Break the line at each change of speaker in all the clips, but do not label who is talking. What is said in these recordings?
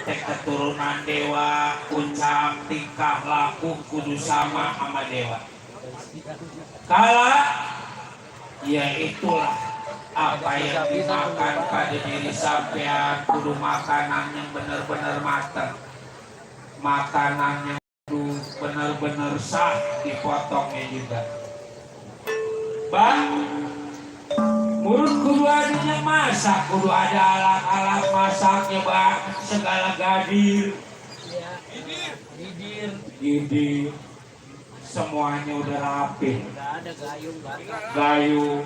teh keturunan dewa, ucap tingkah laku kudu sama sama dewa. Kala ya itulah apa yang dimakan pada diri sampean kudu makanan yang benar-benar matang, makanan yang kudu benar-benar sah dipotongnya juga. Bang, mulut kudu adanya masak, kudu ada alat-alat masaknya bang, segala gadir, gidir, semuanya udah rapi.
Ada
Gayung,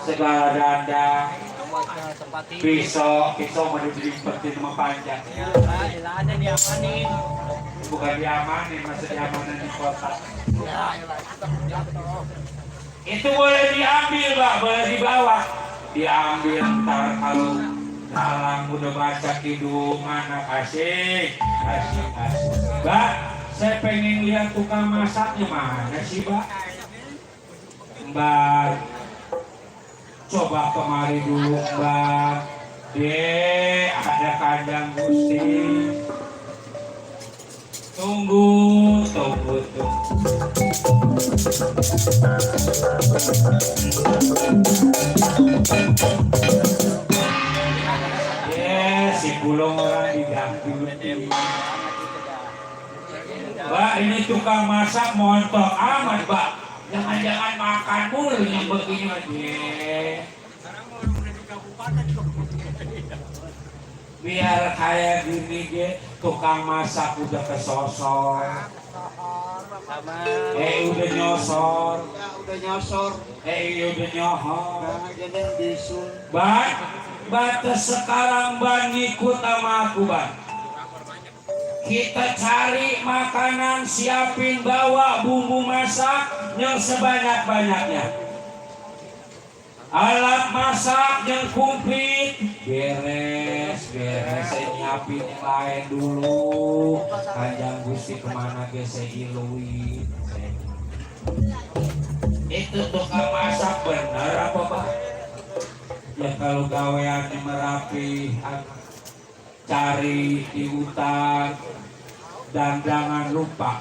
segala dandang, pisau mau dibeli seperti rumah panjang.
ada diamanin.
Bukan diamanin, masa diamanin di kota. Itu boleh diambil, Pak, boleh dibawa. Diambil ntar kalau dalang udah baca kidungan, asik. Mbak, saya pengen lihat tukang masaknya mana sih, Mbak? Mbak, coba kemari dulu, Mbak. Ada kandang Gusti. Tunggu. Si pulong orang diganggu. Mbak, ini tukang masak montok amat, Mbak. Jangan-jangan makan mulu yang begini aja. Biar kayak gini ge, tukang masak udah kesosor. Udah nyosor.
Udah nyosor.
Udah nyohor.
Jadi bisul.
Batas sekarang Ban ngikut sama aku, Ban. Kita cari makanan, siapin, bawa bumbu masak yang sebanyak-banyaknya. Alat masak yang komplit, beres. Saya nyiapin yang lain dulu. Kanjang Gusti kemana ge saya iluin. Itu tukang masak bener apa, Pak? Ya kalau gaweannya merapi, cari di hutan. Dan jangan lupa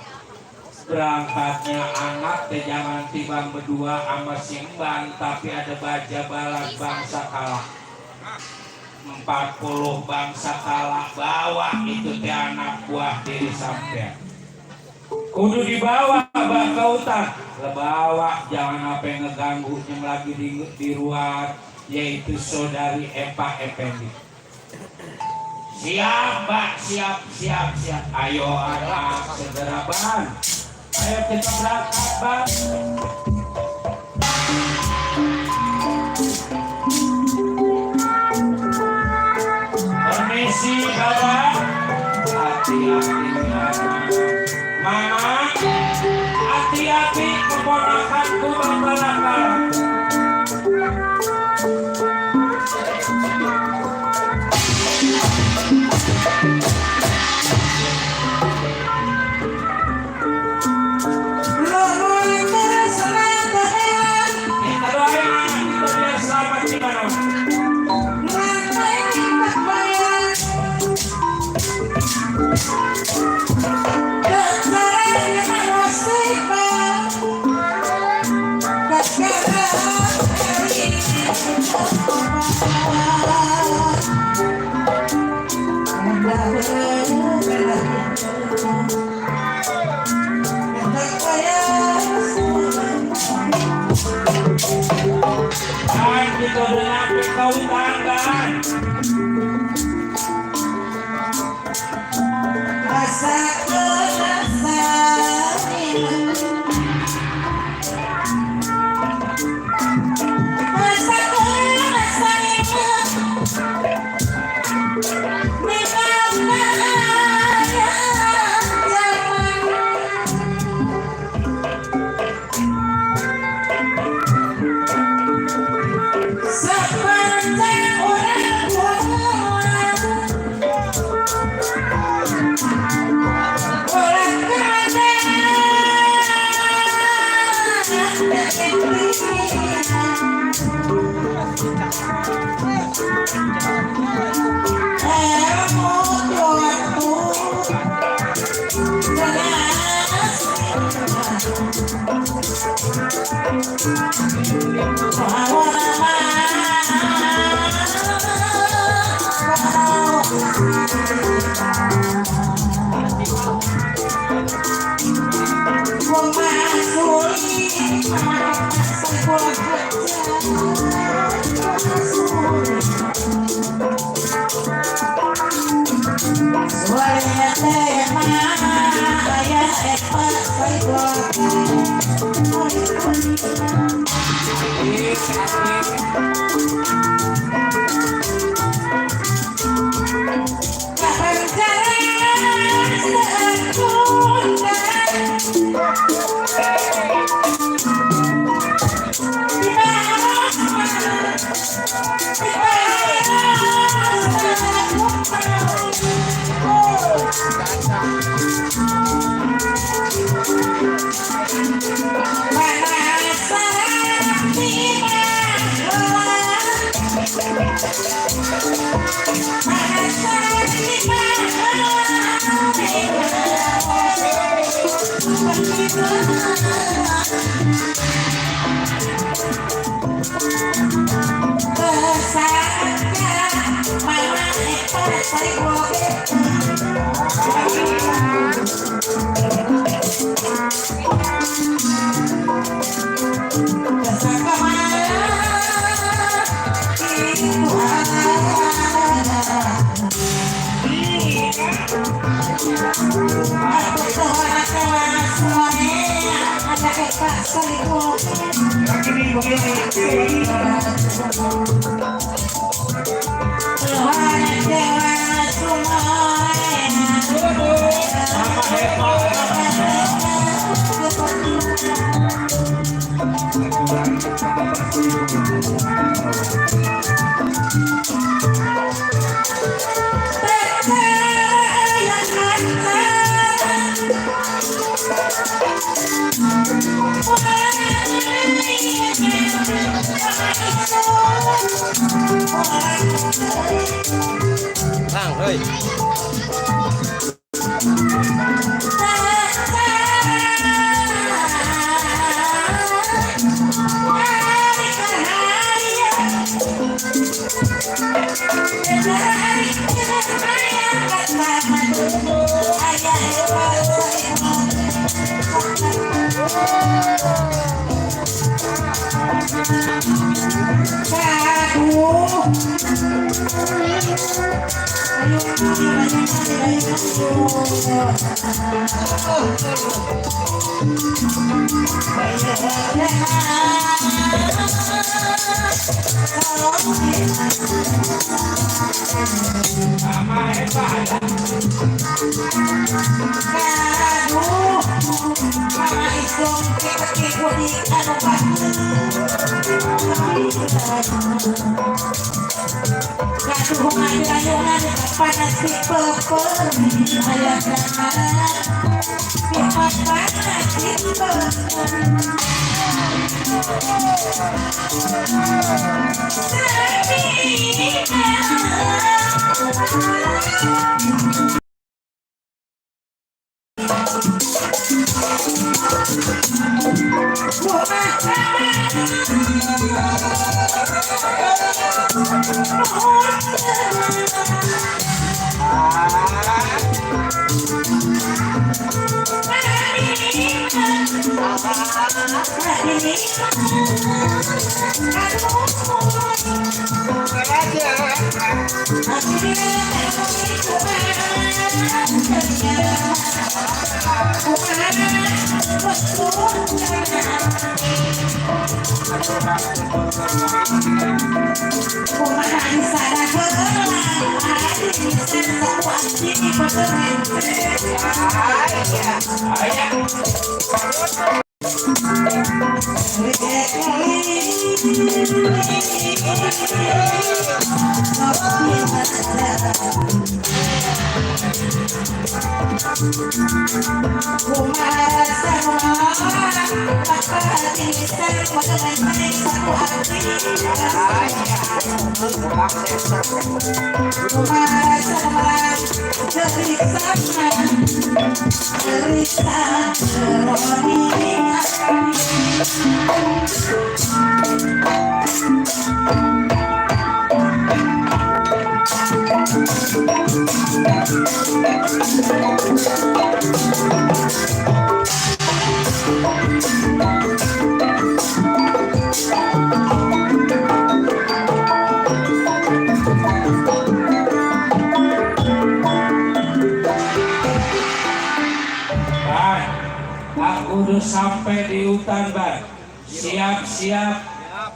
berangkatnya anak teh jangan timbang berdua sama simban, tapi ada baja balas bangsa kalah 40 bangsa kalah bawa itu teh anak buah diri sampean kudu dibawa ke hutan, bawa jangan apa yang ngeganggu yang lagi di ruang, yaitu saudari Epa Effendi. Siap, Mbak, siap. Ayo anak, segera Ban. Ayo kita berangkat, Ban. Permisi, Bapak. Hati-hati, Mama. Hati-hati, keponakanku berbalak-balak. Kita udah nyampe ke hutan, kan?
Thang ơi.
Ban, aku udah sampai di hutan, Ban. Siap-siap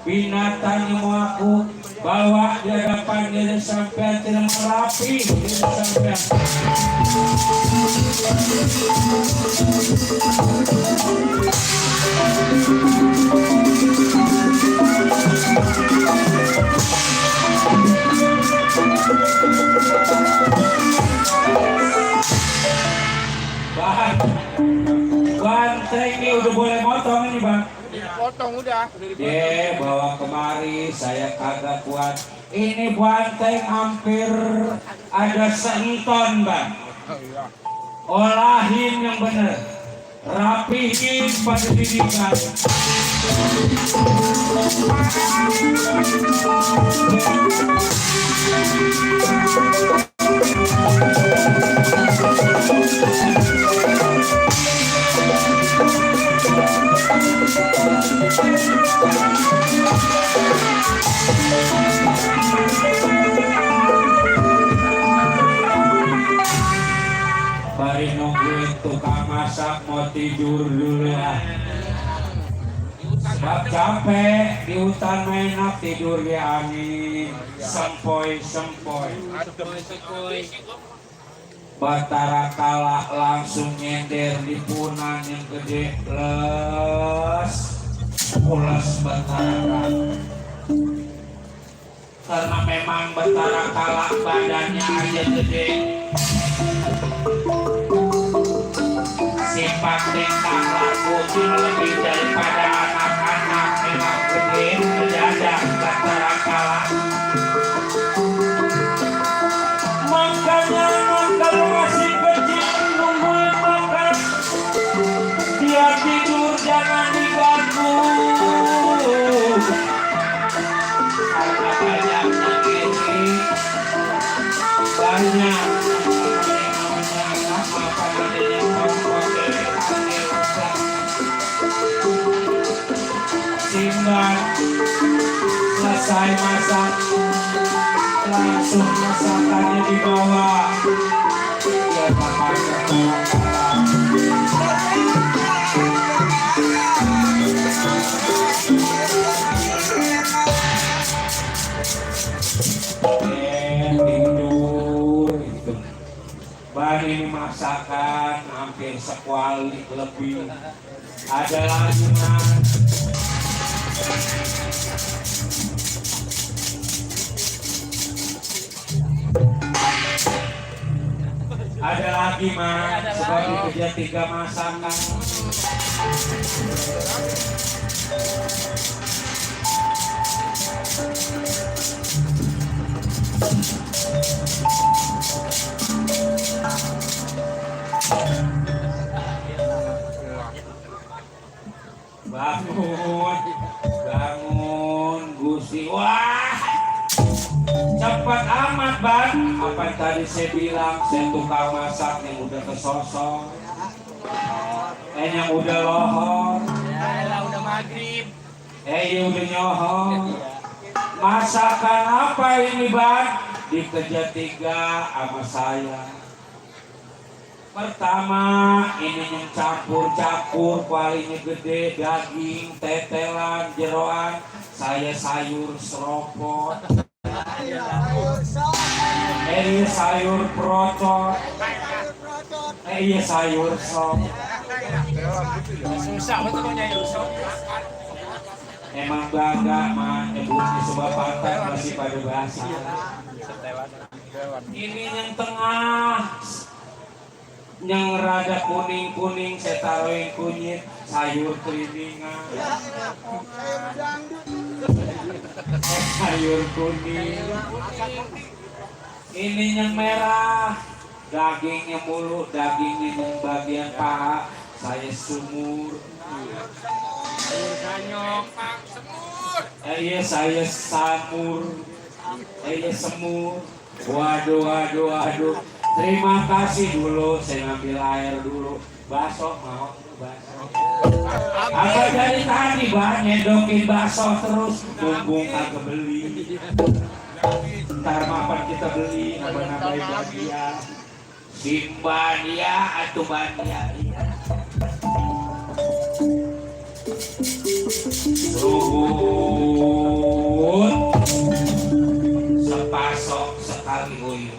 binatang yang mau aku bawa di hadapan diri sampean tidak merapi diri sampean. Bang, banteng ini udah boleh motong ini, Bang.
Potong udah.
Bawa kemari, saya kagak kuat. Ini banteng hampir ada seton, Bang. Olahin yang bener, rapihin pada didikan. Bari nungguin tukang masak mau tidur dulu lah. Sebab capek di hutan enak tidur di angin sempoi-sempoi. Batara kala langsung nyender di punan yang gede les pulas Batara kala. Karena memang Batara kala badannya aja gede. Sifat tingkah lakunya lebih daripada anak-anak memang gede mendadak Batara kala. Makanya kalau masih kecil nungguin makan, dia tidur jangan diganggu. Karena banyaknya ini banyak Simbat selesai masak langsung masakannya dibawa ya papanya tidur gitu. Bahan ini masakan hampir sekuali lebih. Ada lagi mas. Ada lagi mas, sebagai kerja 3 masakan. Bangun, bangun Gusti. Wah, cepat amat Bang. Apa yang tadi saya bilang, saya tukang masak yang udah kesosok, yang udah lohor,
Udah maghrib.
iya udah nyohor. Masakan apa ini Bang? Dikejar 3 sama saya. Pertama, ini yang campur-campur, kualinya gede, daging, tetelan, jeroan. Saya sayur seropot. Iya sayur procot. Iya sayur sop.
Susah betul nyayur sop.
Emang bangga mah nyebutnya sebuah pantai masih pada bahasa. Ini yang tengah, yang rada kuning-kuning saya taruhin kunyit, sayur kelilingan. Sayur kuning. Ini yang merah, dagingnya mulu, dagingnya yang bagian paha, saya sumur.
Kanyok.
Iya saya samur. Iya semur. Waduh. Terima kasih dulu, saya ngambil air dulu. Bakso mau bakso. Apa dari tadi Bang nyedokin bakso terus bumbung kagak beli. Ntar mapan kita beli nambah-nambahin bagian. Simbania atau bania. Ruhut sepasok sekali uyuh.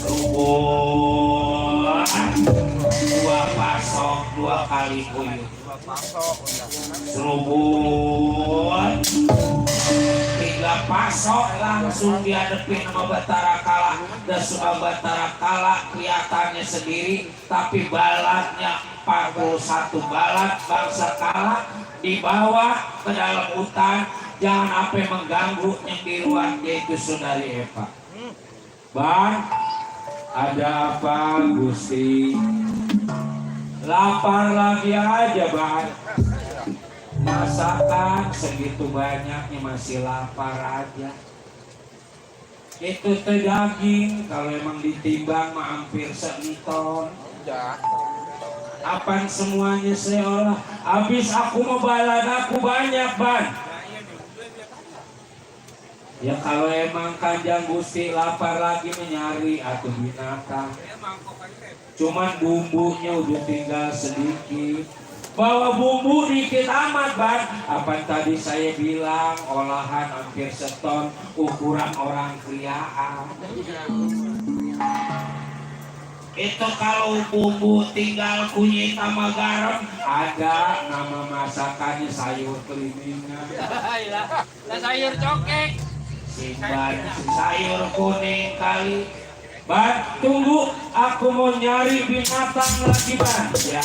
Ruhut dua pasok dua kali uyuh. Ruhut tiga pasok langsung dihadapin sama Batara Kala. Dan sudah Batara Kala kelihatannya sendiri, tapi balatnya 41 balat bangsa Kala dibawa ke dalam hutan. Jangan sampai mengganggu yang di luar, yaitu Saudari Eva. Bang, ada apa Gusti? Lapar lagi aja Bang. Masakan segitu banyaknya masih lapar aja. Itu teh daging kalau emang ditimbang mah hampir 1 ton. Apaan semuanya saya olah. Habis aku mau balad aku banyak Ban. Ya kalau emang Kanjeng Gusti lapar lagi menyari atau binatang. Cuman bumbunya udah tinggal sedikit. Bawa bumbu dikit amat Bang. Apa tadi saya bilang olahan hampir 1 ton ukuran orang kriaan. Itu kalau bumbu tinggal kunyit sama garam, ada nama masakannya sayur kelimingan.
Lah sayur cokek.
Simban sayur kuning kali. Ban, tunggu, aku mau nyari binatang lagi Ban. Ya.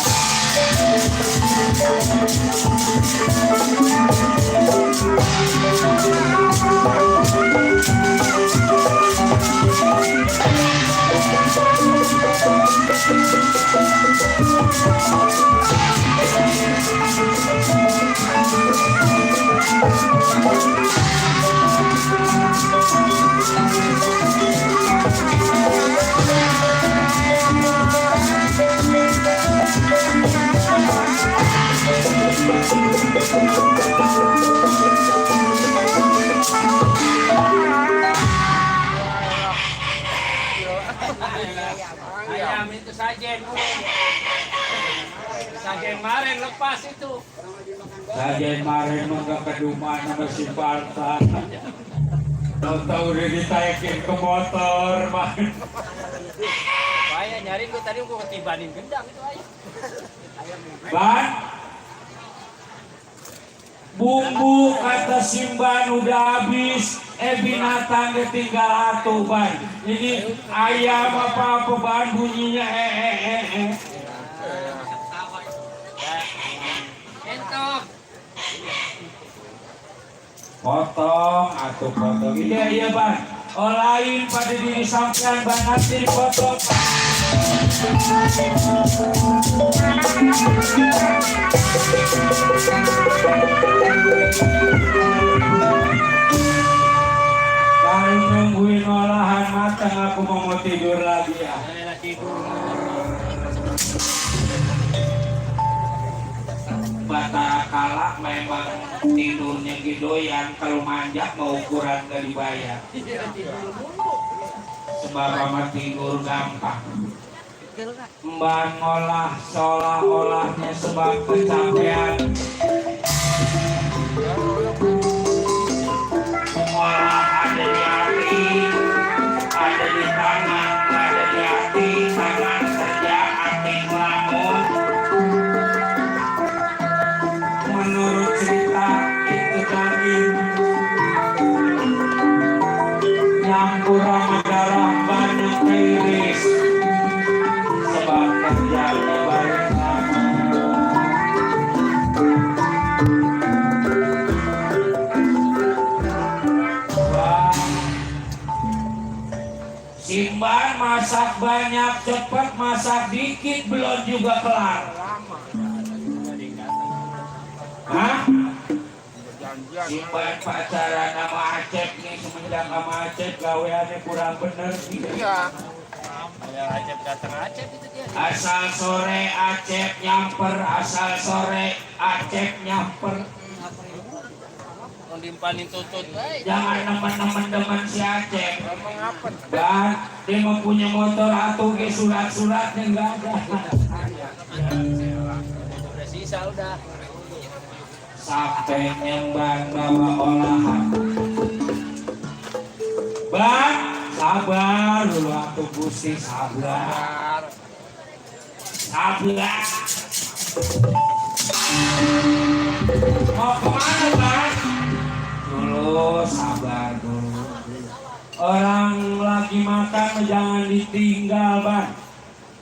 Ayam itu sajen. Sajen kemarin lepas itu.
Sajen kemarin mah gak keduman sama si Partan. Tahu-tahu udah ditaikin ke motor Bang.
Saya nyari gua tadi gua ketibanin gendang itu ayam.
Ban, bumbu kata Simban udah habis, binatangnya tinggal atuh Ban. Ini ayam apa-apa Ban bunyinya
Entok.
potong atau potong. Iya Ban. Olahin pada diri sampean Ban nanti dipotong. Baru nungguin olahan matang aku mau tidur lagi ya.
Saya tidur.
Batara Kala memang tidurnya gidoyan, kalau manjak mau ukuran gak dibayar. Sebab sama tidur gampang. Mbak ngolah seolah-olahnya sebab kecapean. Ngolah ada di hati, ada di tangan, ada di hati, tangan kerja, hati ngelamun. Menurut cerita itu daging nyampur sama darah banyak iris sebab kerjanya baik sama. Simban masak banyak cepat, masak dikit belum juga kelar. Hah? Simpan pacaran sama Acep nih, semenjak sama Acep gaweannya kurang bener nih.
Iya. Ada Acep datang Acep itu dia.
Asal sore Acep nyamper, asal sore Acep nyamper.
Mau dimpanin tutut.
Jangan nemen-nemen si Acep.
Ngomong apa?
Bah, dia mempunyai motor atuh ke surat-suratnya enggak ada.
Udah sisa udah.
Sampai nyembang bawa olahan. Bang, sabar dulu atuh Gusti, sabar. Sabar. Mau kemana Bang? Dulu sabar dulu. Orang lagi makan jangan ditinggal Bang.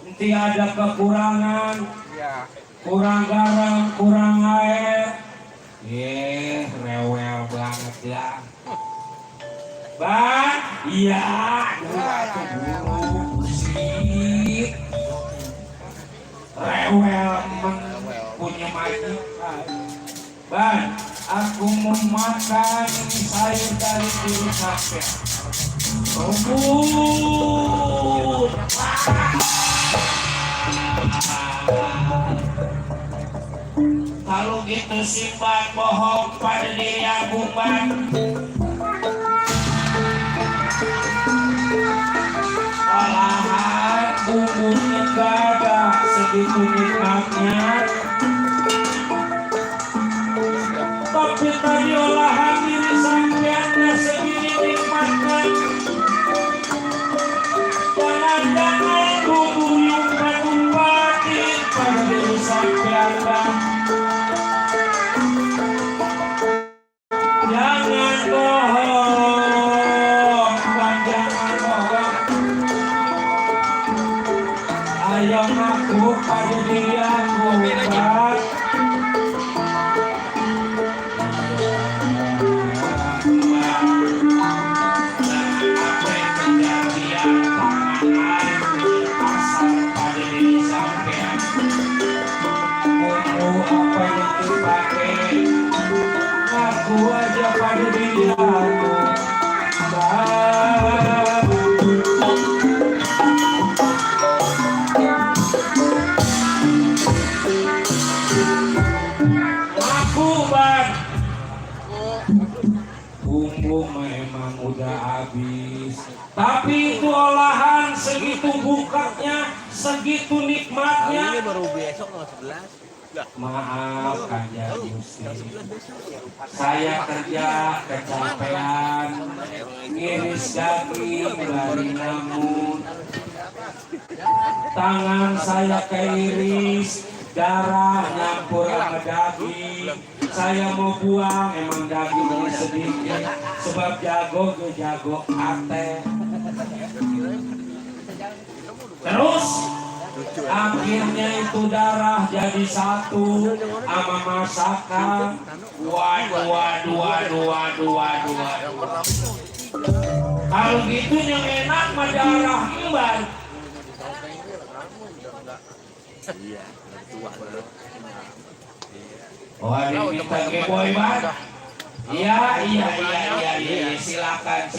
Nanti ada kekurangan.
Iya.
Kurang garam, kurang air. Rewel banget ya. Bang, iya. Sip. Rewel punya majikan. Bang, aku mau makan sayur dari kiri sampai. Rebut. Kalau gitu simpan bohong pada diri aku Bang. Olahan bumbunya gak ada segitu nikmatnya. Tapi tadi olahan diri sampeannya segini nikmatnya. Jangan-jangan bumbu yang pati pada diri sampean Bang. Jangan bohong, Bang, jangan bohong. Ayo ngaku pada diri aku, Bang. Apa yang kejadian tangan air asal pada diri sampean. Bumbu apa yang dipakai? Aku aja pada diri aku. Aku Bang. Bumbu memang udah habis. Tapi itu olahan segitu bukanya, segitu nikmatnya.
Ini baru besok tanggal 11.
Maaf Kanjeng Gusti, saya kerja kecapean, ngiris daging dari namun tangan saya keiris, darah nyampur sama daging. Saya mau buang, emang dagingnya sedikit, sebab jago ke jago ate. Terus akhirnya itu darah jadi satu sama masakan. Waduh. Kalau gitu yang enak mah darah emban. Oh, ada kita Boy Bang. Iya, silakan.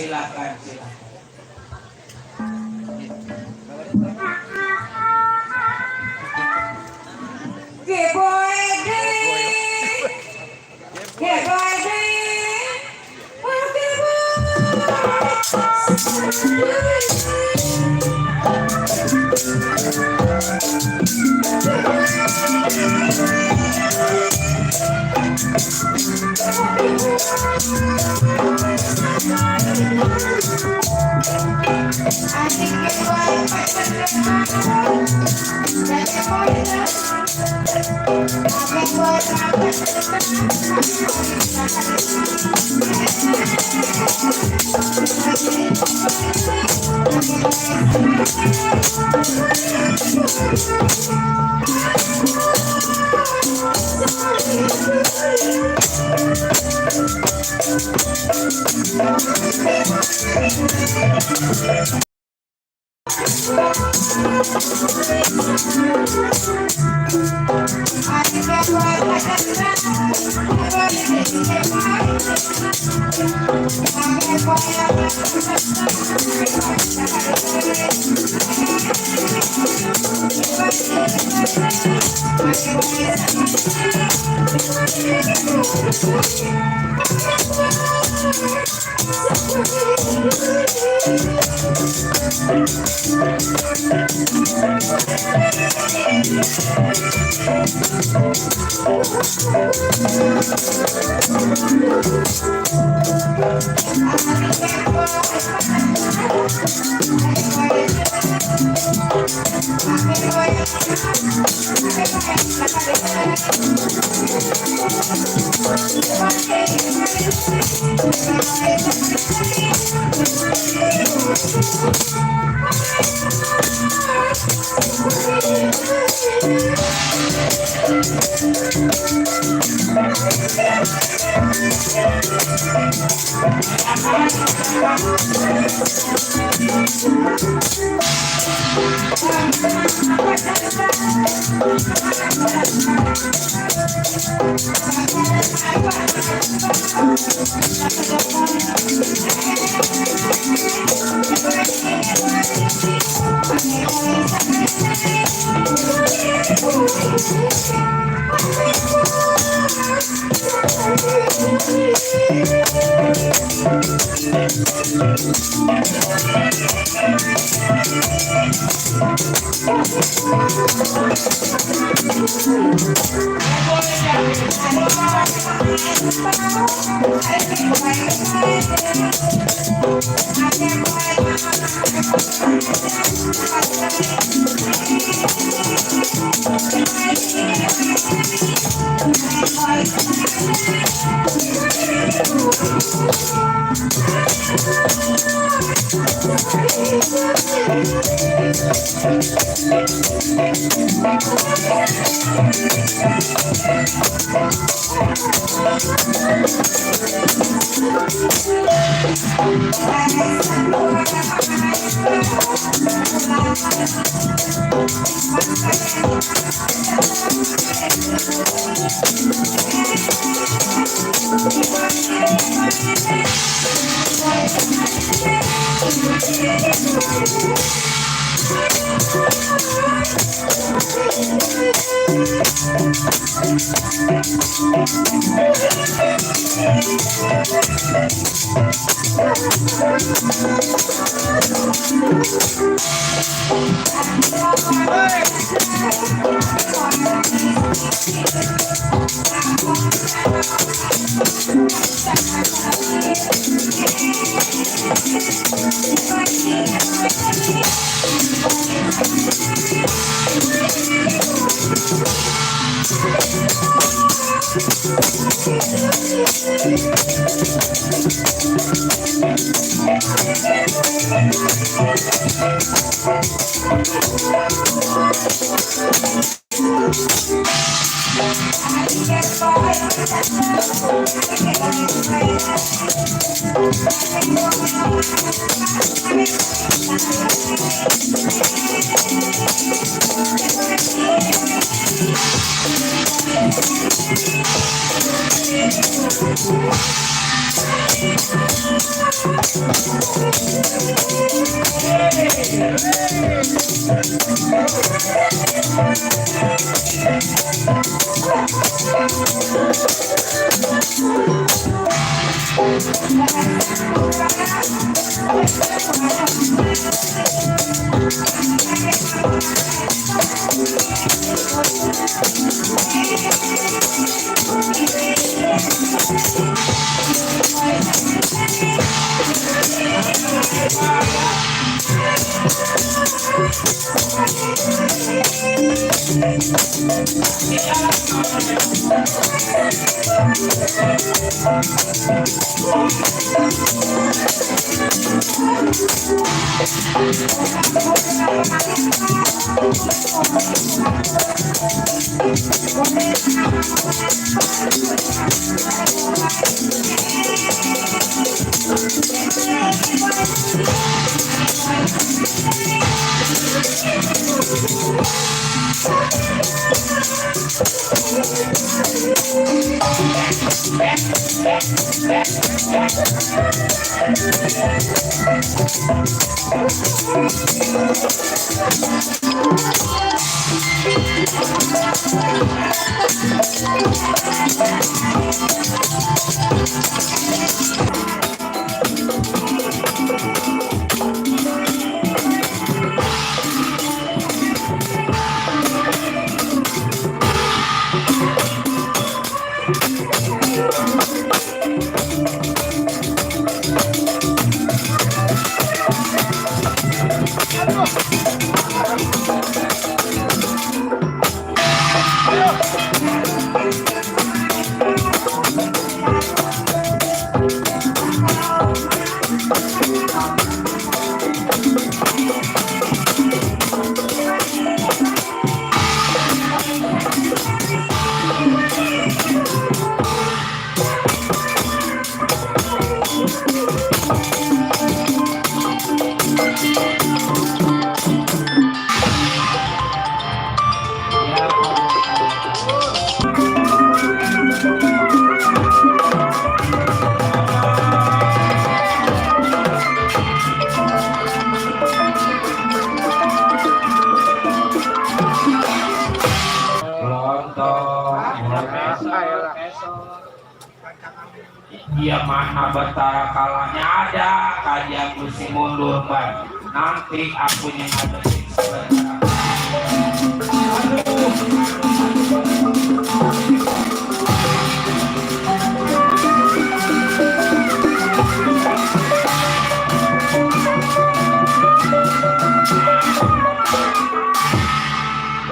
Dia mana betara kalanya ada kajian mesti mundur ban nanti aku yang ada siksa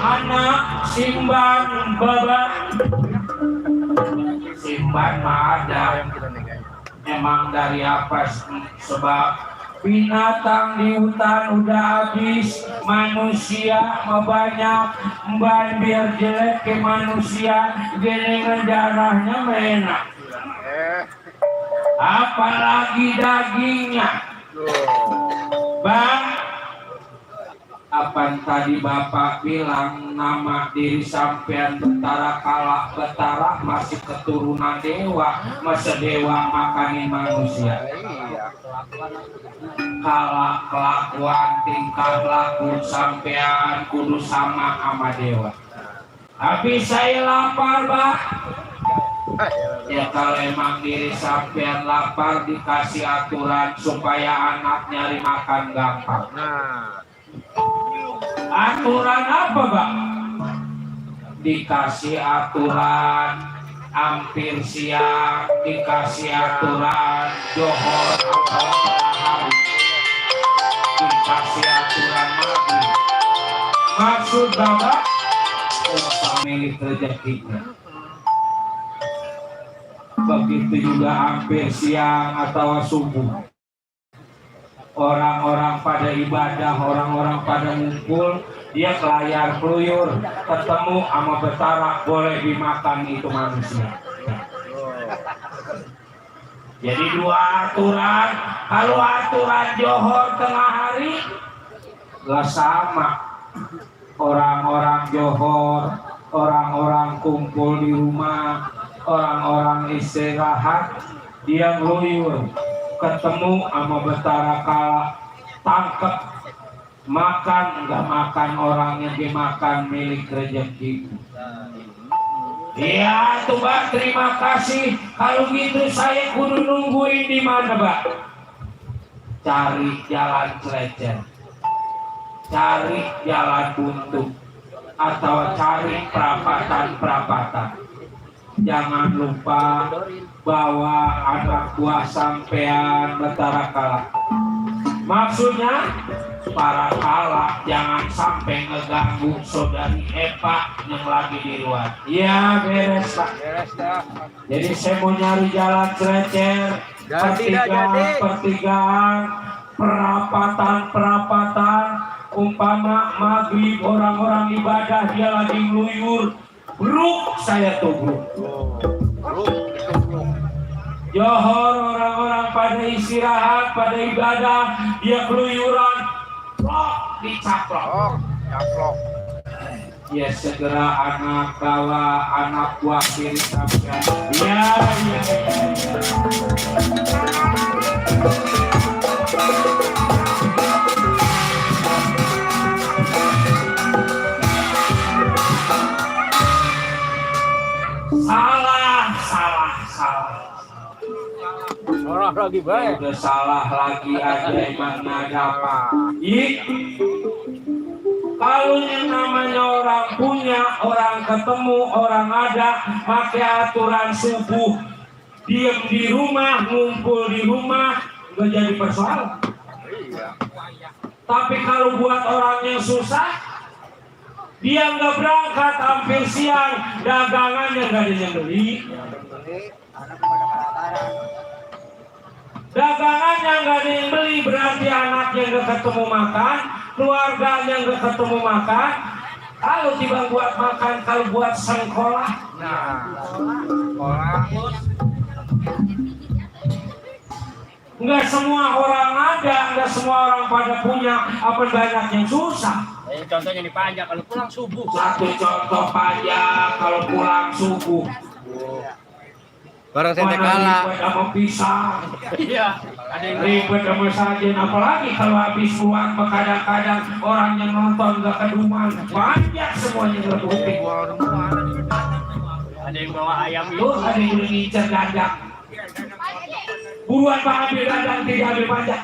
anak simban babat simban mah ada emang dari apa sebab binatang di hutan udah habis manusia mah banyak ban biar jelek ke manusia gelengan darahnya enak apalagi dagingnya bang apa tadi bapak bilang nama diri sampean betara kalak betara masih keturunan dewa masa dewa makanin manusia kalak kelakuan tingkah laku sampean kudu sama dewa tapi saya lapar pak ya kalau emang diri sampean lapar dikasih aturan supaya anak nyari makan gampang aturan apa bang? Dikasih aturan hampir siang, dikasih aturan johor dikasih aturan maghrib. Maksud bapak untuk milik rezekinya. Begitu juga hampir siang atau subuh. Orang-orang pada ibadah, orang-orang pada ngumpul, dia kelayar keluyur, ketemu sama betara, boleh dimakan itu manusia. Jadi dua aturan, kalau aturan johor tengah hari, gak sama. Orang-orang johor, orang-orang kumpul di rumah, orang-orang istirahat, dia keluyur. Ketemu sama betara kala tangkep makan nggak makan orangnya dimakan milik rezeki. Iya tuh Mbak, terima kasih. Kalau gitu saya kudu nungguin di mana Mbak? Cari jalan celecen, cari jalan buntu, atau cari perapatan. Jangan lupa bawa anak buah sampean betara kala. Maksudnya para kala jangan sampai ngeganggu saudari Eva yang lagi di luar. Iya beres Pak. Jadi saya mau nyari jalan cecer, pertigaan, perapatan, umpama maghrib orang-orang ibadah dia lagi ngeluyur. Bruk saya tubruk. Johor orang-orang pada istirahat, pada ibadah, dia keluyuran. dicaplok.
Caplok.
Ya segera anak bawa anak buah diri sampean. Ya.
Salah lagi baik.
Udah salah lagi aja emang apa? Kalau yang namanya orang punya, orang ketemu, orang ada, pakai aturan subuh, diam di rumah, ngumpul di rumah, nggak jadi persoalan. Tapi kalau buat orang yang susah, dia nggak berangkat hampir siang, dagangannya nggak ada yang beli. Dagangannya nggak ada yang beli, berarti anaknya nggak ketemu makan, keluarganya nggak ketemu makan. Kalau tiba buat makan, kalau buat sekolah, nggak semua orang ada, nggak semua orang pada punya, apa banyak yang susah.
Contohnya di pajak kalau pulang subuh.
Satu contoh pajak kalau pulang subuh.
Barang saya kalah.
Ribet sama pisang.
Iya. Ada yang
Ribet sama sajen. Apalagi kalau habis uang, kadang-kadang orang yang nonton gak keduman. Banyak semuanya berbuting.
ada yang bawa ayam itu.
Tuh ada yang ngincer dadang. Buruan Pak ambil dadang, tidak ambil pajak.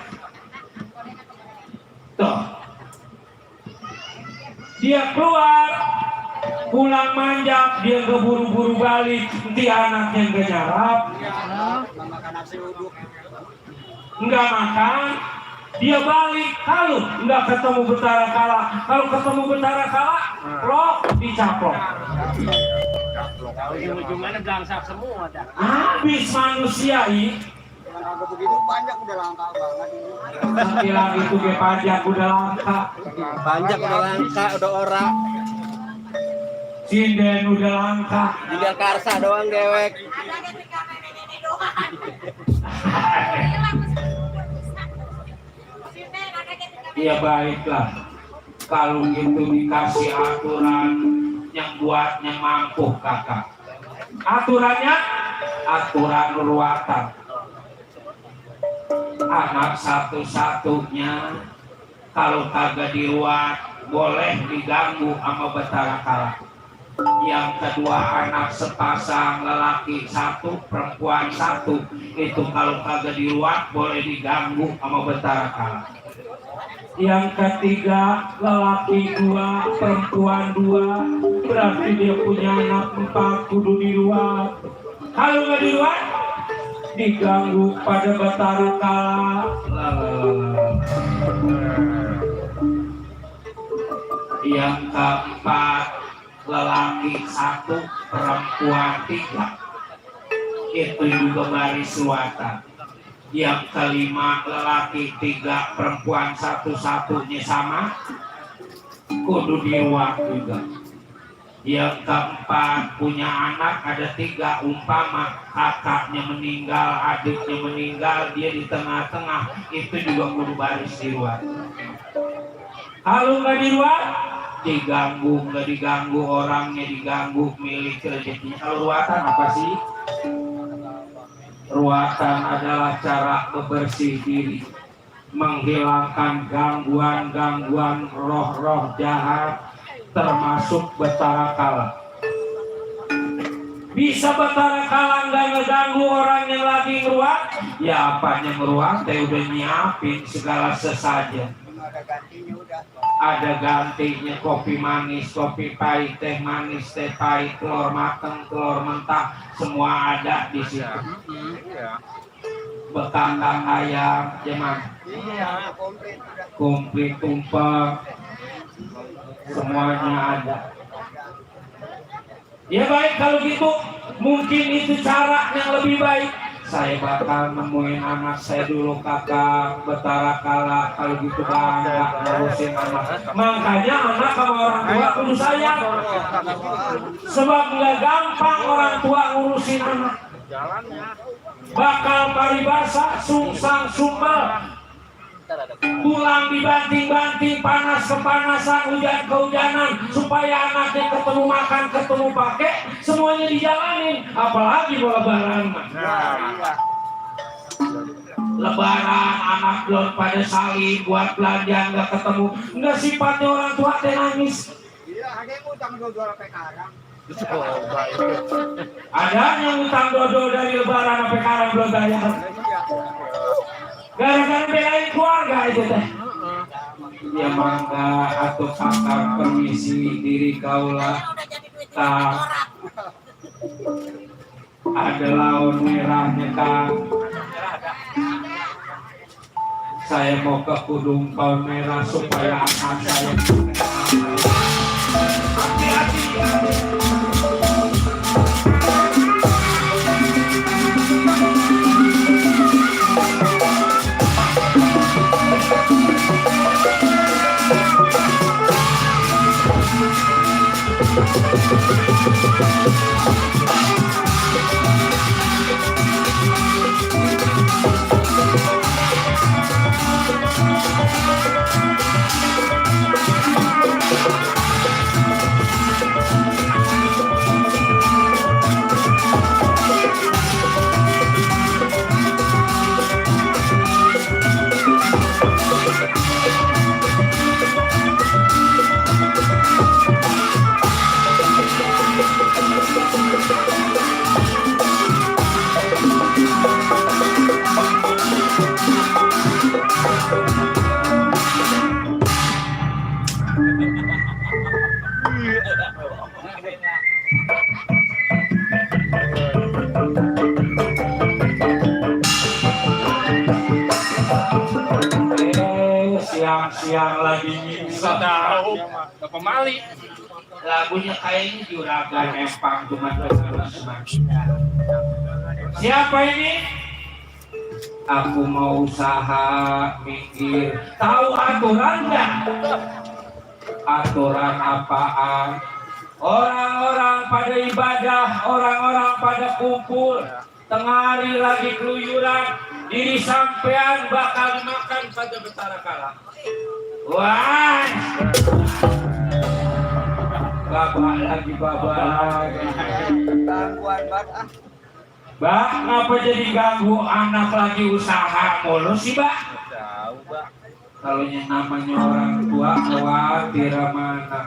Tuh. Dia keluar, pulang manjak, dia keburu-buru balik, nanti anaknya nggak nyarap, nggak makan, dia balik, kalau nggak ketemu Betara Kala, kalau ketemu Betara Kala, loh dicaplok.
Ujung-ujungnya belangsak semua dah.
Habis manusia ini.
Kalau begitu pajak udah langka banget ini.
Bilang itu ke pajak udah langka.
Pajak udah langka, udah ora.
Sinden udah langka.
Tinggal karsa doang dewek.
Ya baiklah. Kalau gitu dikasih aturan yang buatnya mampu kakak. Aturannya aturan ruatan. Anak satu-satunya kalau kagak diruat boleh diganggu sama Betara Kala. Yang kedua anak sepasang, lelaki satu, perempuan satu, itu kalau kagak diruat boleh diganggu sama Betara Kala. Yang ketiga lelaki dua, perempuan dua, berarti dia punya anak 4, kudu diruat. Kalau nggak diruat diganggu pada Betara Kala. Yang keempat lelaki 1, perempuan 3, itu juga baris ruatan. Yang kelima lelaki 3, perempuan 1, satunya sama, kudu diruat juga. Yang keempat punya anak ada 3, umpama kakaknya meninggal, adiknya meninggal, dia di tengah-tengah, itu juga kudu baris diruat. Kalau nggak diruat diganggu, nggak diganggu orangnya, diganggu milik rezekinya. Kalau ruatan apa sih? Ruatan adalah cara bebersih diri, menghilangkan gangguan-gangguan roh-roh jahat, termasuk Betara Kala. Bisa Betara Kala nggak ngeganggu orang yang lagi ngeruat? Ya apanya ngeruat, teh udah nyiapin segala sesajen.
Ada gantinya udah.
Ada gantinya kopi manis, kopi pahit, teh manis, teh pahit, telur mateng, telur mentah, semua ada di situ. Bekakak ayam, cuman
Iya, komplit udah.
komplit tumpeng, semuanya ada. Ya baik kalau gitu, mungkin itu cara yang lebih baik. Saya bakal nemuin anak saya dulu kakak Betara Kala, kalau gitu bangga ngurusin anak. Makanya anak sama orang tua kudu sayang, sebab nggak gampang orang tua ngurusin anak. Bakal paribasa sungsang sumbal. Tulang dibanting-banting, panas kepanasan, hujan kehujanan, supaya anaknya ketemu makan, ketemu pakai, semuanya dijalanin. Apalagi mau lebaran. Lebaran anak belum pada saling buat belanja nggak ketemu, nggak sifatnya orang tua teh nangis.
Iya, ada yang utang 2 sampai sekarang.
Ada yang utang dodo dari lebaran sampai sekarang belum bayar. Gara-gara belain keluarga itu teh. Ya mangga atau kakak permisi diri kaulah tak ada laun merahnya kang. Saya mau ke Kudung Paun Merah supaya anak saya hati-hati. Siang-siang lagi bisa tahu
Pemali.
lagunya kayaknya juragan empang cuma siapa ini? Aku mau usaha mikir tahu aturan nggak? Aturan apaan? Orang-orang pada ibadah, orang-orang pada kumpul, tengah hari lagi keluyuran, diri sampean bakal makan pada betara kala. Wah, babak lagi.
Gangguan banget ah.
Mbak, ngapa jadi ganggu anak lagi usaha mulu sih, Mbak?
Tahu, Pak.
Kalau yang namanya orang tua khawatir sama anak.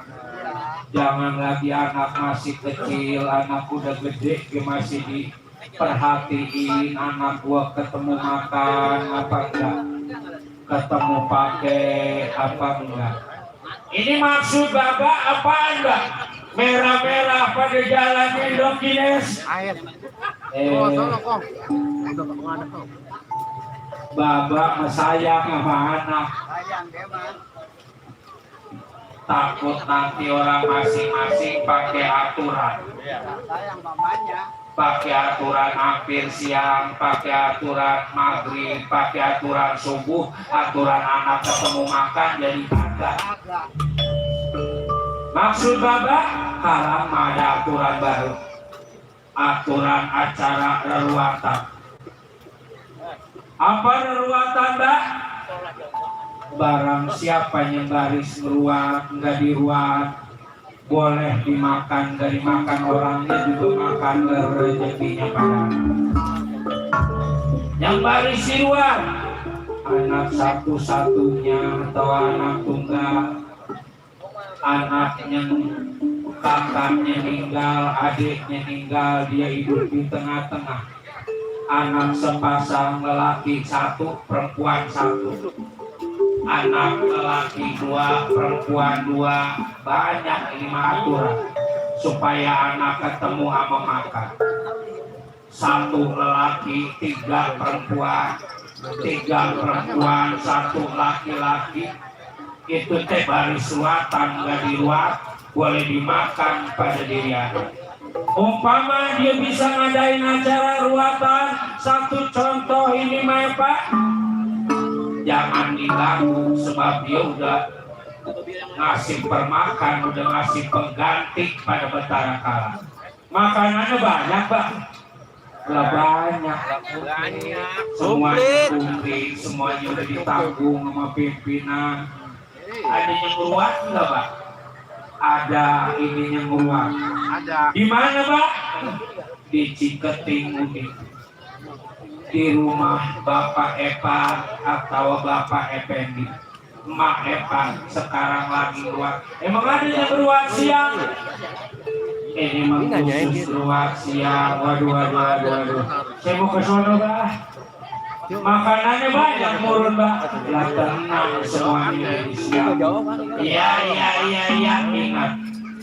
Jangan lagi anak masih kecil, anak udah gede, dia masih diperhatiin. Anak gua ketemu makan apa enggak, ketemu pakai apa enggak. Ini maksud Bapak apaan, Mbak? Merah-merah pada jalannya dong, Gines.
Air.
Bapak sayang sama anak.
Sayang dia mah.
Takut nanti orang masing-masing pakai aturan.
Sayang mamanya.
Pakai aturan hampir siang, pakai aturan maghrib, pakai aturan subuh, aturan anak ketemu makan jadi kagak. Maksud Bapak, sekarang ada aturan baru. Aturan acara reruatan. Apa reruatan, Mbak? Barang siapa yang baris meruat, enggak diruat, boleh dimakan, enggak dimakan orangnya juga makan rezekinya pada. Yang baris diruat, anak satu-satunya atau anak tunggal, anaknya kakaknya meninggal, adiknya meninggal, dia hidup di tengah-tengah. Anak sepasang lelaki satu, perempuan satu. Anak lelaki 2, perempuan 2, banyak ini aturan supaya anak ketemu sama makan. 1 lelaki, 3 perempuan, 3 perempuan, 1 laki-laki. Itu teh baris ruatan, nggak diruat, boleh dimakan pada diri anak. Umpama dia bisa ngadain acara ruatan, satu contoh ini mah Pak, jangan diganggu sebab dia udah ngasih permakan, udah ngasih pengganti pada betara kala. Makanannya banyak Pak, Lah banyak.
Banyak.
Semuanya komplit, semuanya udah ditanggung sama pimpinan. Ada yang nguruan nggak, Pak? Ada ininya nguruan.
Ada.
Di mana, Pak? Di Ciketing Udik. Di rumah Bapak Epa atau Bapak Effendi. Mak Epa sekarang lagi nguruan. Emang ada yang nguruan siang? Ini mah khusus nguruan siang. Waduh. Saya mau ke sono, Pak. Makanannya banyak murun, Mbak. Lah tenang semuanya di siang. Iya, ingat.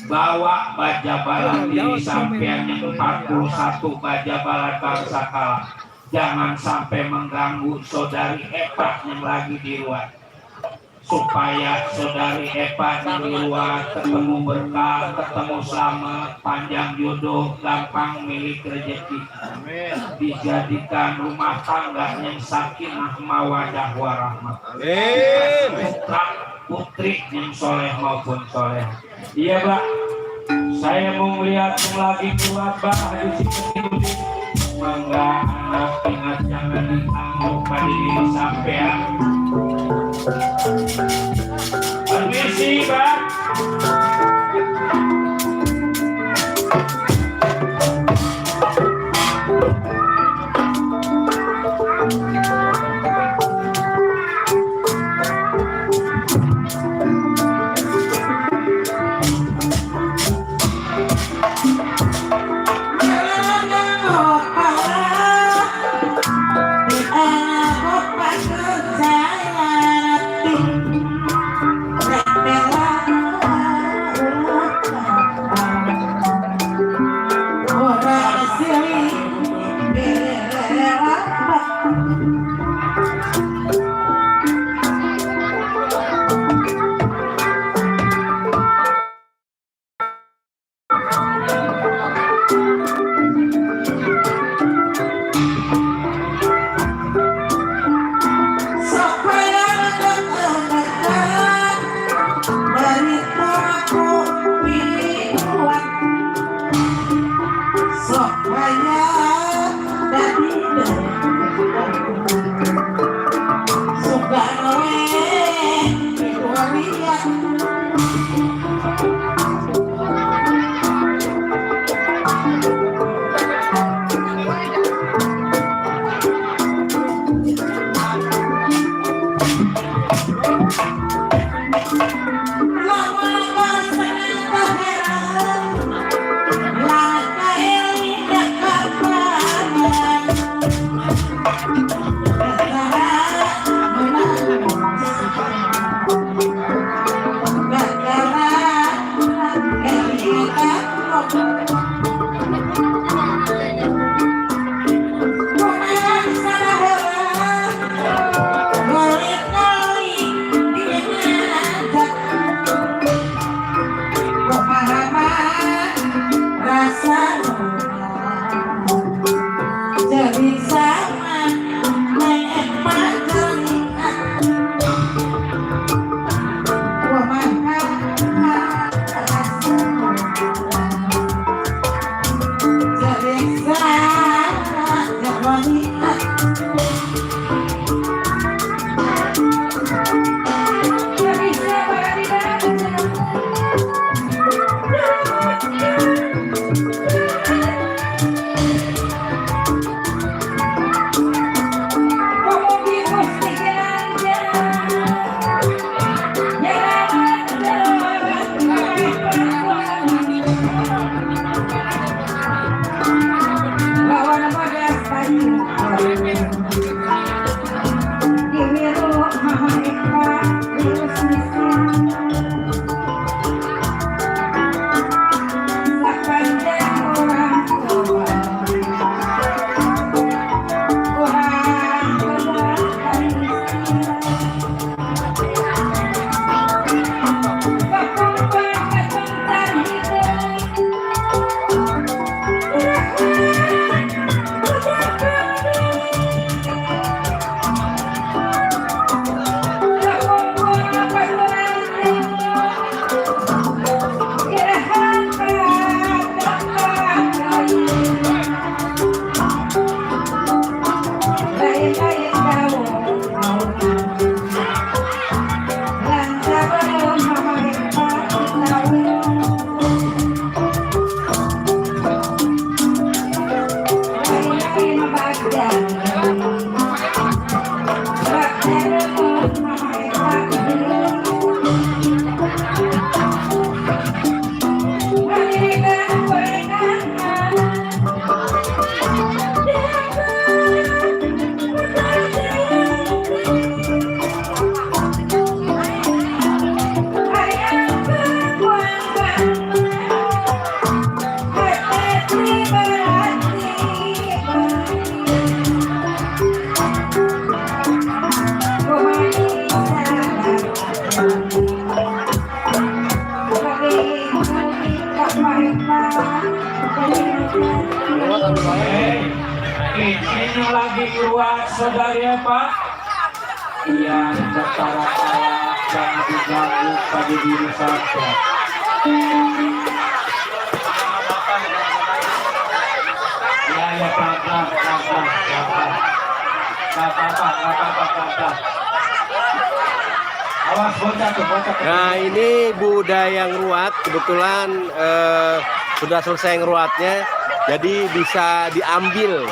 Bawa baja balan diri sampean yang 41 baja balan bangsa kalah. Jangan sampai mengganggu saudari Epa yang lagi di luar. Supaya saudari Epa di luar ketemu berkah, ketemu selamat, panjang jodoh, gampang milik rezeki. Dijadikan rumah tangga yang sakinah mawadah warahmah. Putra putri yang soleh maupun soleh. Iya, Pak. Saya mau melihat yang lagi kuat, Pak. Di sini mangga anak ingat jangan ditanggung pada diri sampean. Permisi, Pak. Ini lagi keluar saudara ya Pak. Yang bertara jangan diganggu pada diri saja. Ya pelan-pelan. Gak apa-apa. Awas bocah tuh.
Nah ini budaya ngeruat kebetulan sudah selesai ngeruatnya, jadi bisa diambil.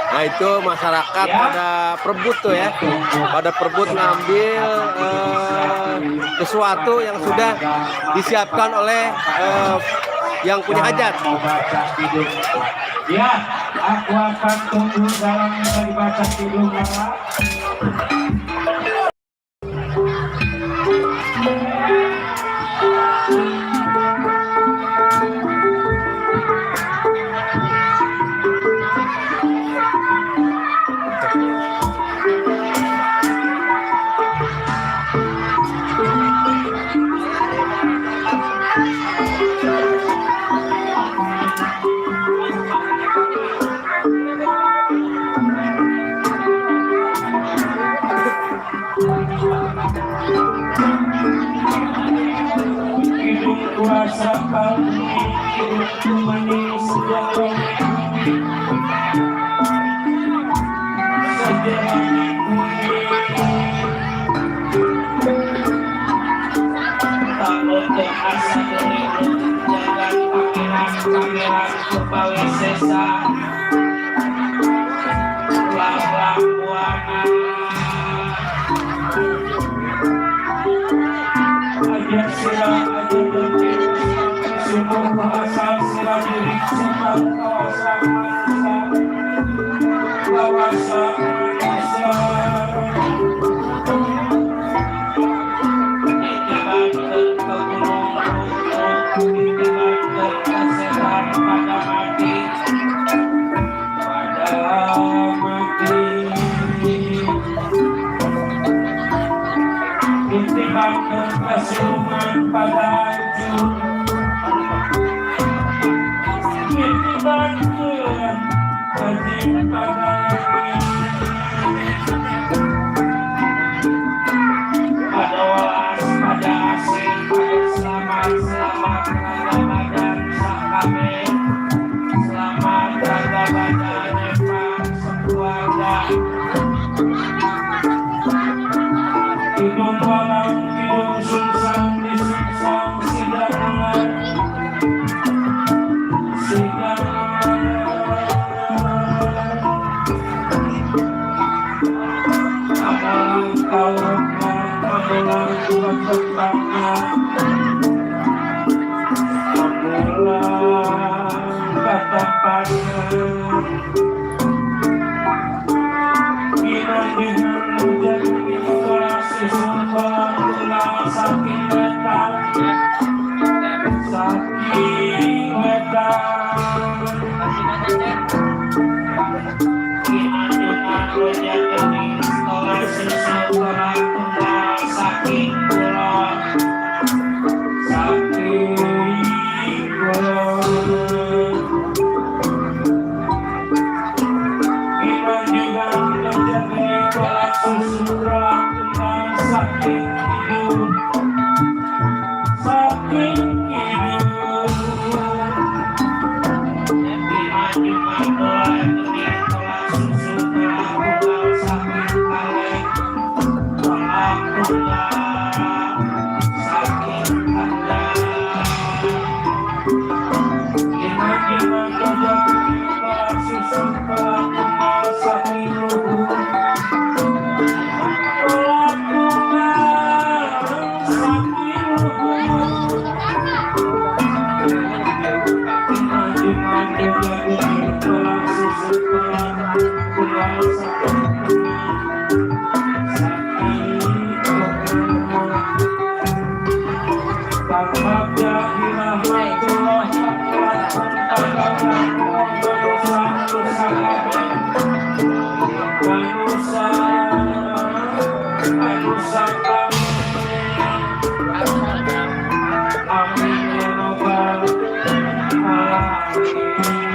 Nah itu masyarakat pada perebut tuh ya, pada perebut ngambil sesuatu yang sudah disiapkan oleh yang punya hajat.
Ya, aku akan tunggu dalam yang dibaca hidung ya. Hidung kuasa kami, hidung manis sejarah tak boleh asa diri jangan pangeran kebawi sesa lalang buana aja sila aja demi semua bahasa sila diri semua kawasan manusia kesuman pada ujung bantuan wajib pada pada walas pada asing pada selamat Ramadan sakame selamat Ramadan Epan sekeluarga hidung walang hidung susang disungsang sidangan amalan kaum amalan bertepatnya amalan ketepatnya dengan menjadi isolasi sumber tulang saking wetan Kinanjungan rojak gening isolasi sumber tulang saking kulon Amin ya Rabbal Alamin.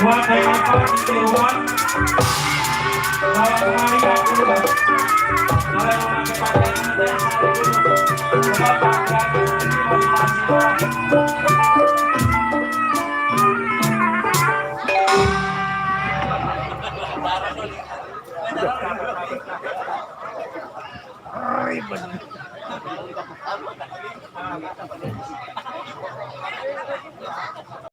Buat naik apa di rumah? Bawa kemari aku dulu. Kalau mau pakai pakaian nanti yang dulu. Coba pakai motivasi.